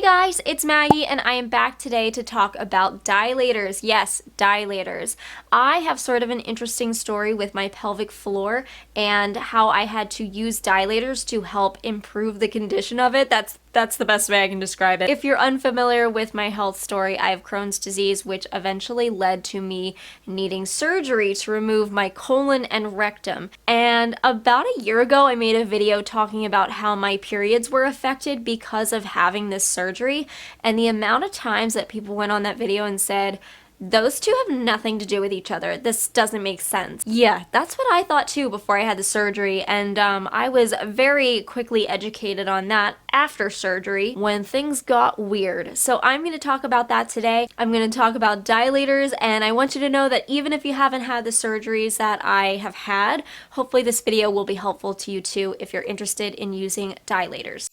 guys, it's Maggie and I am back today to talk about dilators. Yes, dilators. I have sort of an interesting story with my pelvic floor and how I had to use dilators to help improve the condition of it. That's the best way I can describe it. If you're unfamiliar with my health story, I have Crohn's disease, which eventually led to me needing surgery to remove my colon and rectum. And about a year ago, I made a video talking about how my periods were affected because of having this surgery, and the amount of times that people went on that video and said, those two have nothing to do with each other. This doesn't make sense. Yeah, that's what I thought too before I had the surgery, and I was very quickly educated on that after surgery when things got weird. So I'm going to talk about that today. I'm going to talk about dilators, and I want you to know that even if you haven't had the surgeries that I have had, hopefully this video will be helpful to you too if you're interested in using dilators.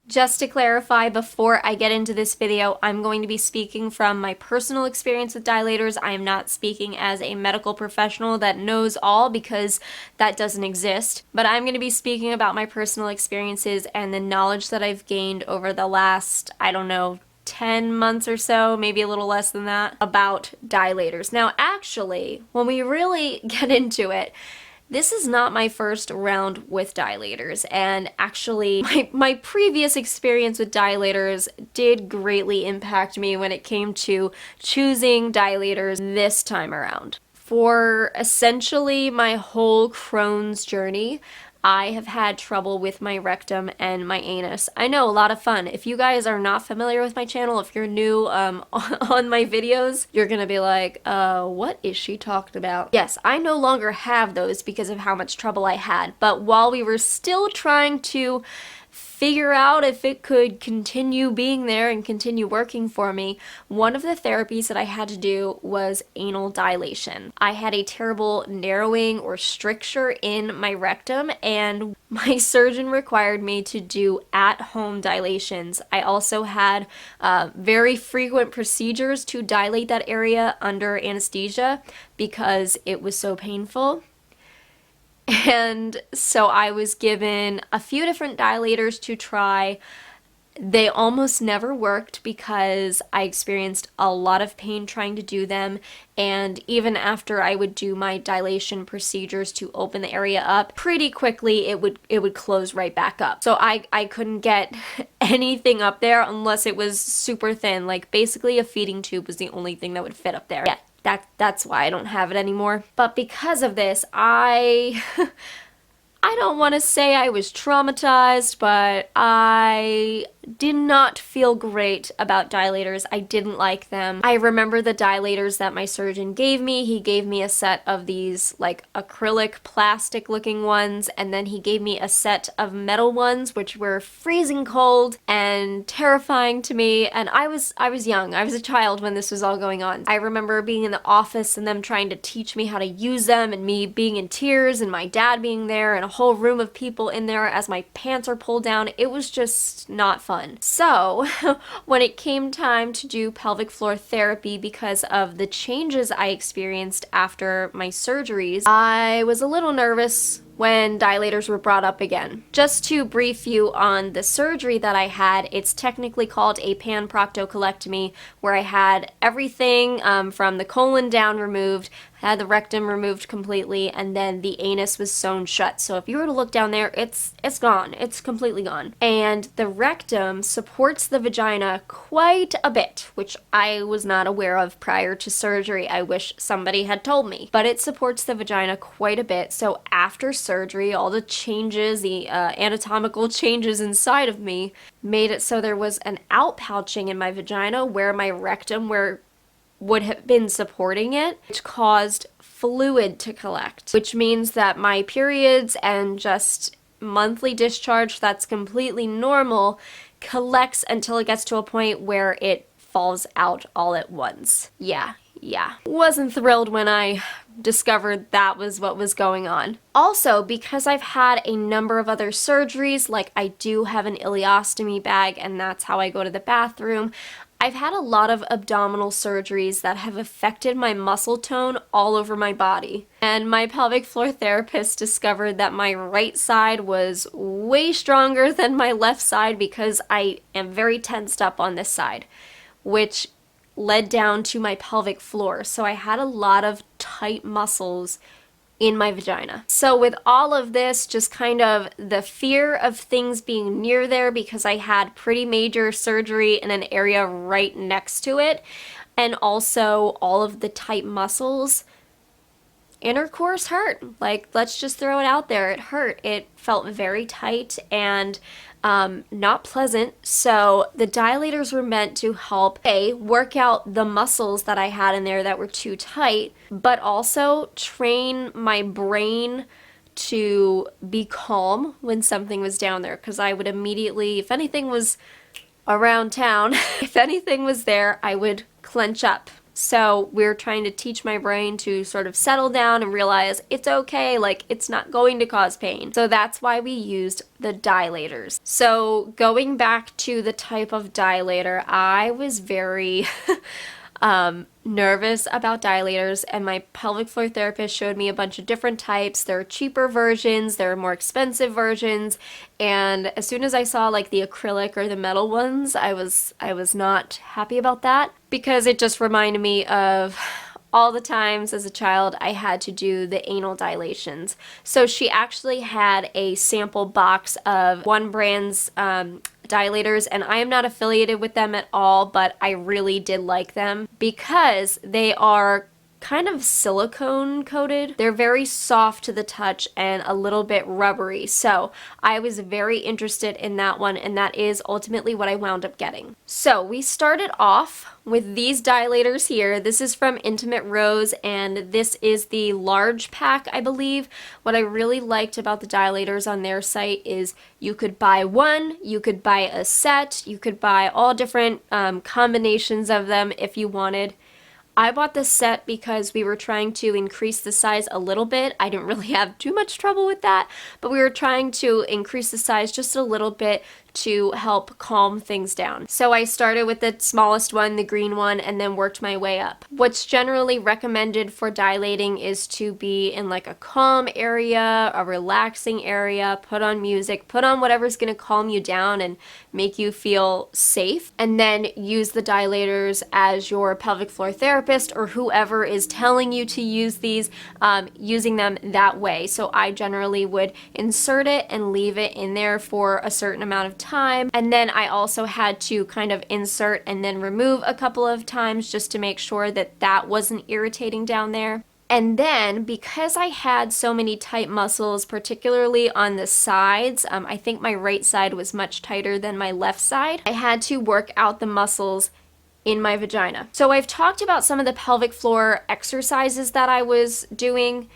Just to clarify, before I get into this video, I'm going to be speaking from my personal experience with dilators. I am not speaking as a medical professional that knows all, because that doesn't exist. But I'm going to be speaking about my personal experiences and the knowledge that I've gained over the last, I don't know, 10 months or so, maybe a little less than that, about dilators. Now, actually, when we really get into it, this is not my first round with dilators, and actually my previous experience with dilators did greatly impact me when it came to choosing dilators this time around. For essentially my whole Crohn's journey, I have had trouble with my rectum and my anus. I know, a lot of fun. If you guys are not familiar with my channel, if you're new on my videos, you're gonna be like, what is she talking about? Yes, I no longer have those because of how much trouble I had, but while we were still trying to figure out if it could continue being there and continue working for me, one of the therapies that I had to do was anal dilation. I had a terrible narrowing or stricture in my rectum, and my surgeon required me to do at-home dilations. I also had very frequent procedures to dilate that area under anesthesia because it was so painful. And so I was given a few different dilators to try. They almost never worked because I experienced a lot of pain trying to do them, and even after I would do my dilation procedures to open the area up, pretty quickly it would close right back up. So I couldn't get anything up there unless it was super thin. Like, basically a feeding tube was the only thing that would fit up there. Yeah. That's why I don't have it anymore. But because of this, I don't want to say I was traumatized, but I did not feel great about dilators. I didn't like them. I remember the dilators that my surgeon gave me. He gave me a set of these like acrylic plastic looking ones, and then he gave me a set of metal ones, which were freezing cold and terrifying to me. And I was young. I was a child when this was all going on. I remember being in the office and them trying to teach me how to use them, and me being in tears, and my dad being there, and a whole room of people in there as my pants are pulled down. It was just not fun. So when it came time to do pelvic floor therapy because of the changes I experienced after my surgeries, I was a little nervous when dilators were brought up again. Just to brief you on the surgery that I had, it's technically called a pan-proctocolectomy, where I had everything from the colon down removed, had the rectum removed completely, and then the anus was sewn shut. So if you were to look down there, it's gone. It's completely gone. And the rectum supports the vagina quite a bit, which I was not aware of prior to surgery. I wish somebody had told me. But it supports the vagina quite a bit. So after surgery, all the changes, the anatomical changes inside of me made it so there was an outpouching in my vagina where my rectum would have been supporting it, which caused fluid to collect, which means that my periods and just monthly discharge that's completely normal collects until it gets to a point where it falls out all at once. Yeah. Wasn't thrilled when I discovered that was what was going on. Also, because I've had a number of other surgeries, like I do have an ileostomy bag and that's how I go to the bathroom, I've had a lot of abdominal surgeries that have affected my muscle tone all over my body. And my pelvic floor therapist discovered that my right side was way stronger than my left side because I am very tensed up on this side, which led down to my pelvic floor. So I had a lot of tight muscles in my vagina. So with all of this, just kind of the fear of things being near there because I had pretty major surgery in an area right next to it, and also all of the tight muscles, intercourse hurt. Like, let's just throw it out there. It hurt. It felt very tight and not pleasant. So the dilators were meant to help work out the muscles that I had in there that were too tight, but also train my brain to be calm when something was down there, because I would immediately, if anything was around town, if anything was there, I would clench up. So we're trying to teach my brain to sort of settle down and realize it's okay, like it's not going to cause pain. So that's why we used the dilators. So going back to the type of dilator, I was very nervous about dilators, and my pelvic floor therapist showed me a bunch of different types. There are cheaper versions, there are more expensive versions, and as soon as I saw like the acrylic or the metal ones, I was not happy about that, because it just reminded me of all the times as a child I had to do the anal dilations. So she actually had a sample box of one brand's dilators, and I am not affiliated with them at all, but I really did like them because they are kind of silicone coated. They're very soft to the touch and a little bit rubbery. So I was very interested in that one, and that is ultimately what I wound up getting. So we started off with these dilators here. This is from Intimate Rose, and this is the large pack, I believe. What I really liked about the dilators on their site is you could buy one, you could buy a set, you could buy all different combinations of them if you wanted. I bought this set because we were trying to increase the size a little bit. I didn't really have too much trouble with that, but we were trying to increase the size just a little bit to help calm things down. So I started with the smallest one, the green one, and then worked my way up. What's generally recommended for dilating is to be in like a calm area, a relaxing area, put on music, put on whatever's gonna calm you down and make you feel safe, and then use the dilators as your pelvic floor therapist or whoever is telling you to use these, using them that way. So I generally would insert it and leave it in there for a certain amount of time, and then I also had to kind of insert and then remove a couple of times just to make sure that that wasn't irritating down there. And then, because I had so many tight muscles, particularly on the sides, I think my right side was much tighter than my left side, I had to work out the muscles in my vagina. So I've talked about some of the pelvic floor exercises that I was doing,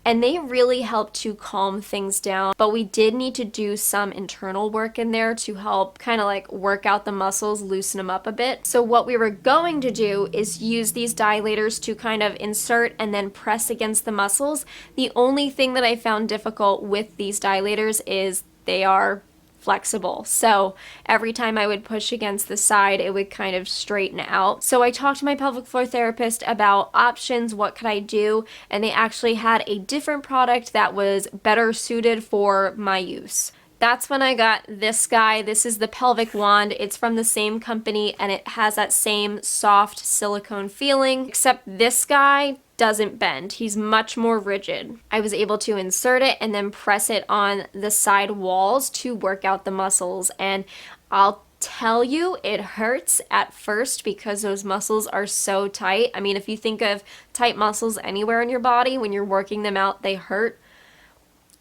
and they really help to calm things down, but we did need to do some internal work in there to help kind of like work out the muscles, loosen them up a bit. So what we were going to do is use these dilators to kind of insert and then press against the muscles. The only thing that I found difficult with these dilators is they are flexible. So every time I would push against the side, it would kind of straighten out. So I talked to my pelvic floor therapist about options, what could I do, and they actually had a different product that was better suited for my use. That's when I got this guy. This is the pelvic wand. It's from the same company and it has that same soft silicone feeling, except this guy doesn't bend. He's much more rigid. I was able to insert it and then press it on the side walls to work out the muscles, and I'll tell you, it hurts at first because those muscles are so tight. I mean, if you think of tight muscles anywhere in your body, when you're working them out, they hurt.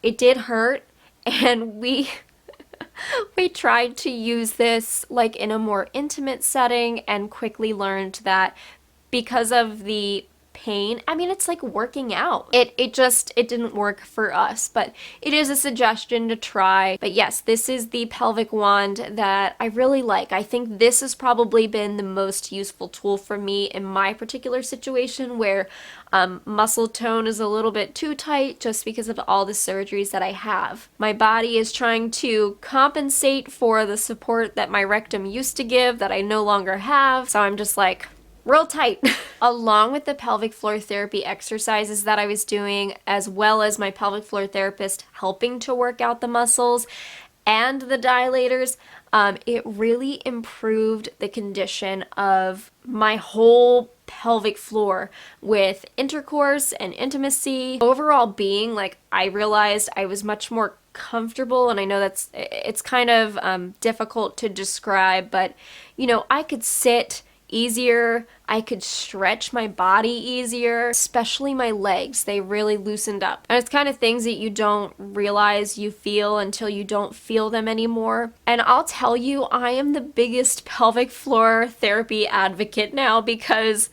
It did hurt, and we tried to use this like in a more intimate setting and quickly learned that because of the pain. I mean, it's like working out. It didn't work for us, but it is a suggestion to try. But yes, this is the pelvic wand that I really like. I think this has probably been the most useful tool for me in my particular situation where muscle tone is a little bit too tight just because of all the surgeries that I have. My body is trying to compensate for the support that my rectum used to give that I no longer have. So I'm just like, real tight. Along with the pelvic floor therapy exercises that I was doing, as well as my pelvic floor therapist helping to work out the muscles and the dilators, it really improved the condition of my whole pelvic floor with intercourse and intimacy. Overall being, like, I realized I was much more comfortable, and I know it's kind of difficult to describe, but you know, I could sit easier, I could stretch my body easier, especially my legs. They really loosened up. And it's kind of things that you don't realize you feel until you don't feel them anymore. And I'll tell you, I am the biggest pelvic floor therapy advocate now because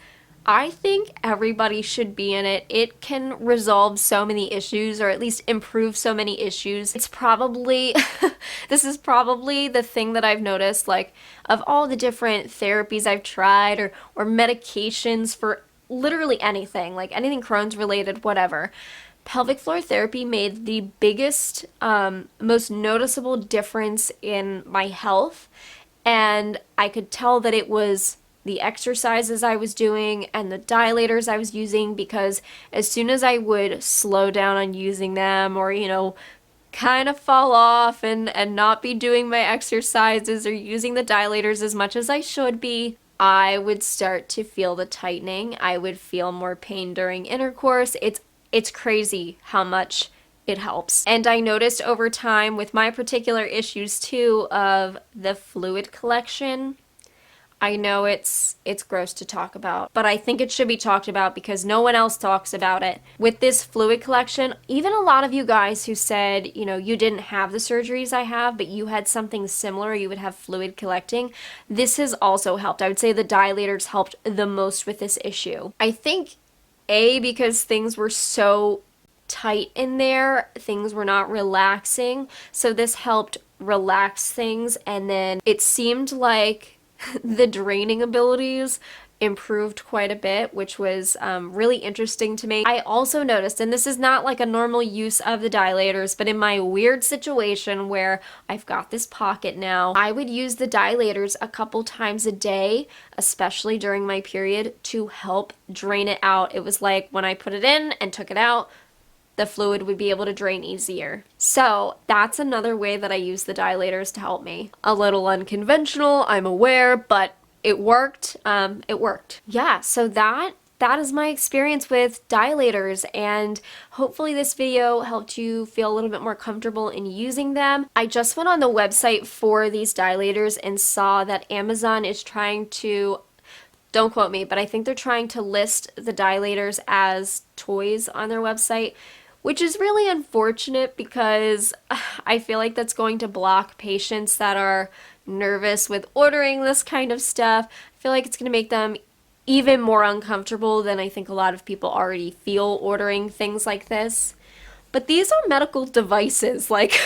I think everybody should be in it. It can resolve so many issues, or at least improve so many issues. It's probably, this is probably the thing that I've noticed, like, of all the different therapies I've tried or medications for literally anything, like anything Crohn's related, whatever. Pelvic floor therapy made the biggest, most noticeable difference in my health. And I could tell that it was the exercises I was doing and the dilators I was using, because as soon as I would slow down on using them, or, you know, kind of fall off and not be doing my exercises or using the dilators as much as I should be, I would start to feel the tightening. I would feel more pain during intercourse. It's crazy how much it helps. And I noticed over time with my particular issues too of the fluid collection. I know it's gross to talk about, but I think it should be talked about because no one else talks about it. With this fluid collection, even a lot of you guys who said, you know, you didn't have the surgeries I have, but you had something similar, you would have fluid collecting, this has also helped. I would say the dilators helped the most with this issue. I think, because things were so tight in there, things were not relaxing, so this helped relax things, and then it seemed like the draining abilities improved quite a bit, which was really interesting to me. I also noticed, and this is not like a normal use of the dilators, but in my weird situation where I've got this pocket now, I would use the dilators a couple times a day, especially during my period, to help drain it out. It was like when I put it in and took it out, the fluid would be able to drain easier. So that's another way that I use the dilators to help me. A little unconventional, I'm aware, but it worked. It worked. Yeah, so that is my experience with dilators, and hopefully this video helped you feel a little bit more comfortable in using them. I just went on the website for these dilators and saw that Amazon is trying to, don't quote me, but I think they're trying to list the dilators as toys on their website, which is really unfortunate because I feel like that's going to block patients that are nervous with ordering this kind of stuff. I feel like it's going to make them even more uncomfortable than I think a lot of people already feel ordering things like this. But these are medical devices, like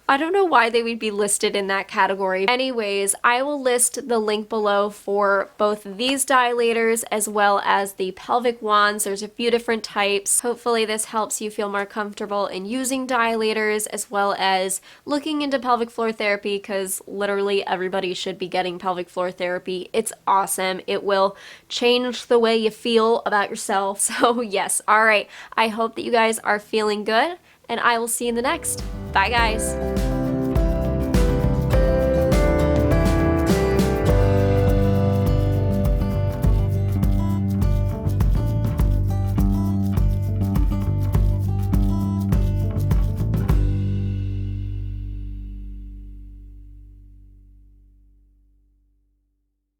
I don't know why they would be listed in that category. Anyways, I will list the link below for both these dilators as well as the pelvic wands. There's a few different types. Hopefully this helps you feel more comfortable in using dilators as well as looking into pelvic floor therapy, because literally everybody should be getting pelvic floor therapy. It's awesome. It will change the way you feel about yourself. So yes, all right. I hope that you guys are feeling good, and I will see you in the next. Bye guys.